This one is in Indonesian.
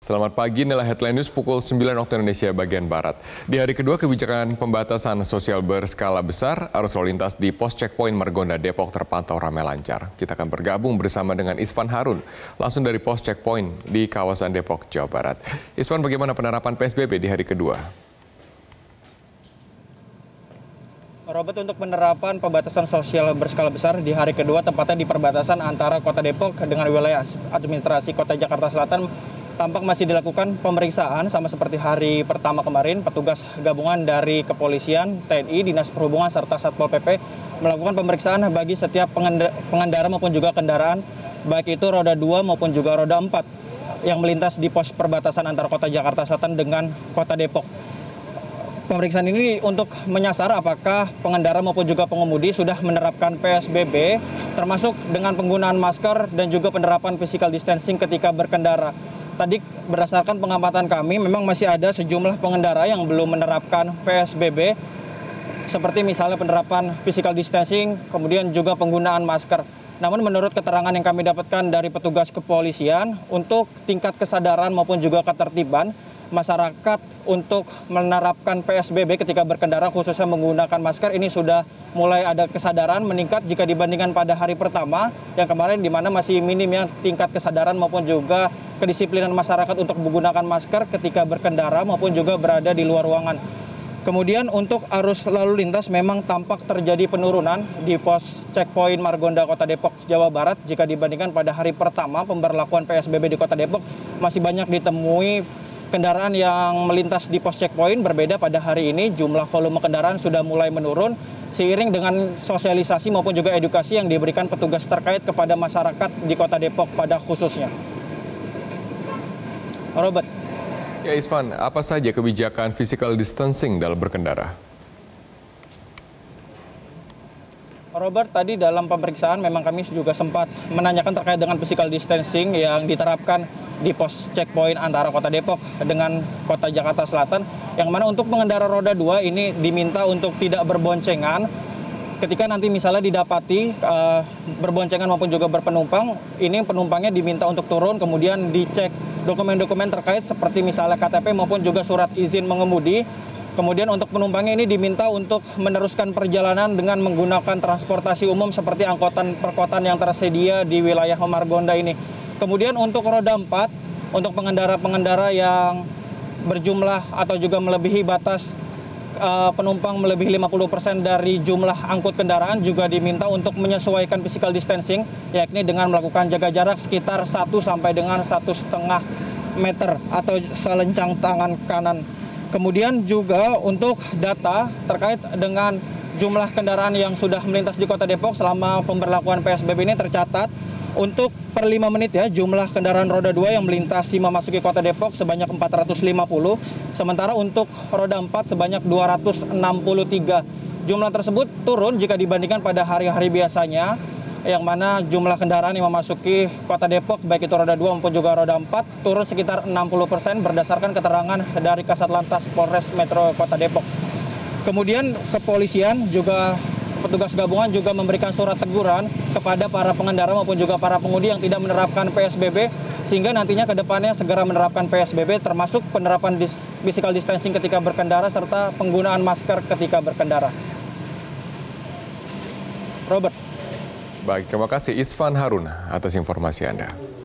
Selamat pagi, inilah headline news pukul 9 waktu Indonesia bagian Barat. Di hari kedua kebijakan pembatasan sosial berskala besar, arus lalu lintas di pos checkpoint Margonda Depok terpantau ramai lancar. Kita akan bergabung bersama dengan Isvan Harun, langsung dari pos checkpoint di kawasan Depok, Jawa Barat. Isvan, bagaimana penerapan PSBB di hari kedua? Robert, untuk penerapan pembatasan sosial berskala besar di hari kedua, tepatnya di perbatasan antara Kota Depok dengan wilayah administrasi Kota Jakarta Selatan, tampak masih dilakukan pemeriksaan sama seperti hari pertama kemarin. Petugas gabungan dari Kepolisian, TNI, Dinas Perhubungan, serta Satpol PP melakukan pemeriksaan bagi setiap pengendara maupun juga kendaraan, baik itu roda 2 maupun juga roda 4 yang melintas di pos perbatasan antara Kota Jakarta Selatan dengan Kota Depok. Pemeriksaan ini untuk menyasar apakah pengendara maupun juga pengemudi sudah menerapkan PSBB, termasuk dengan penggunaan masker dan juga penerapan physical distancing ketika berkendara. Tadi berdasarkan pengamatan kami, memang masih ada sejumlah pengendara yang belum menerapkan PSBB, seperti misalnya penerapan physical distancing, kemudian juga penggunaan masker. Namun menurut keterangan yang kami dapatkan dari petugas kepolisian, untuk tingkat kesadaran maupun juga ketertiban masyarakat untuk menerapkan PSBB ketika berkendara, khususnya menggunakan masker, ini sudah mulai ada kesadaran meningkat jika dibandingkan pada hari pertama yang kemarin, di mana masih minimnya tingkat kesadaran maupun juga kedisiplinan masyarakat untuk menggunakan masker ketika berkendara maupun juga berada di luar ruangan. Kemudian untuk arus lalu lintas memang tampak terjadi penurunan di pos checkpoint Margonda Kota Depok, Jawa Barat. Jika dibandingkan pada hari pertama pemberlakuan PSBB di Kota Depok, masih banyak ditemui kendaraan yang melintas di pos checkpoint. Berbeda pada hari ini, jumlah volume kendaraan sudah mulai menurun seiring dengan sosialisasi maupun juga edukasi yang diberikan petugas terkait kepada masyarakat di Kota Depok pada khususnya. Robert. Ya Isvan, apa saja kebijakan physical distancing dalam berkendara? Robert, tadi dalam pemeriksaan memang kami juga sempat menanyakan terkait dengan physical distancing yang diterapkan di pos checkpoint antara Kota Depok dengan Kota Jakarta Selatan, yang mana untuk pengendara roda 2 ini diminta untuk tidak berboncengan. Ketika nanti misalnya didapati berboncengan maupun juga berpenumpang, ini penumpangnya diminta untuk turun, kemudian dicek dokumen-dokumen terkait seperti misalnya KTP maupun juga surat izin mengemudi. Kemudian untuk penumpangnya ini diminta untuk meneruskan perjalanan dengan menggunakan transportasi umum seperti angkutan perkotaan yang tersedia di wilayah Margonda ini. Kemudian untuk roda 4, untuk pengendara-pengendara yang berjumlah atau juga melebihi batas penumpang melebihi 50% dari jumlah angkut kendaraan, juga diminta untuk menyesuaikan physical distancing, yakni dengan melakukan jaga jarak sekitar 1 sampai dengan 1,5 meter atau selencang tangan kanan. Kemudian juga untuk data terkait dengan jumlah kendaraan yang sudah melintas di Kota Depok selama pemberlakuan PSBB ini tercatat untuk per 5 menit ya, jumlah kendaraan roda 2 yang melintasi memasuki Kota Depok sebanyak 450, sementara untuk roda 4 sebanyak 263. Jumlah tersebut turun jika dibandingkan pada hari-hari biasanya, yang mana jumlah kendaraan yang memasuki Kota Depok, baik itu roda 2 maupun juga roda 4, turun sekitar 60% berdasarkan keterangan dari Kasat Lantas Polres Metro Kota Depok. Kemudian kepolisian juga, petugas gabungan juga memberikan surat teguran kepada para pengendara maupun juga para pengemudi yang tidak menerapkan PSBB, sehingga nantinya ke depannya segera menerapkan PSBB, termasuk penerapan physical distancing ketika berkendara serta penggunaan masker ketika berkendara. Robert. Baik, terima kasih Isvan Harun atas informasi Anda.